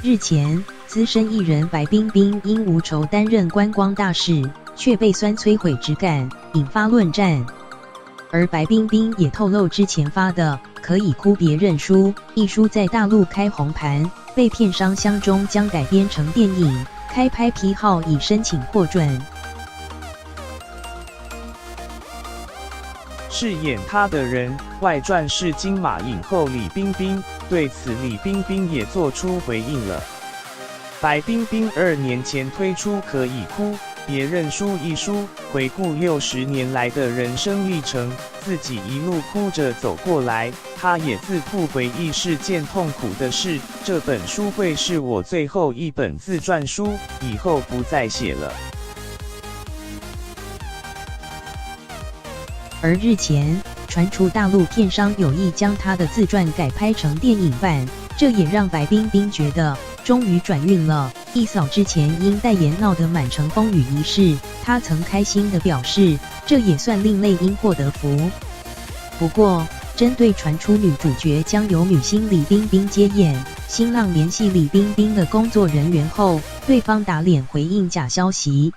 日前，资深艺人白冰冰因无酬担任观光大使，却被酸摧毁质感，引发论战。而白冰冰也透露之前发的《可以哭别认输》一书在大陆开红盘，被片商相中，将改编成电影，开拍批号已申请获准。饰演她的人，外传是金马影后李冰冰。对此，李冰冰也做出回应了。白冰冰2年前推出《可以哭别认输》一书，回顾60年来的人生历程，自己一路哭着走过来。她也自曝回忆是件痛苦的事，这本书会是我最后一本自传书，以后不再写了。而日前传出大陆片商有意将她的自传改拍成电影版，这也让白冰冰觉得终于转运了。一扫之前因代言闹得满城风雨一事，她曾开心地表示，这也算另类因祸得福。不过，针对传出女主角将由女星李冰冰接演，新浪联系李冰冰的工作人员后，对方打脸回应假消息。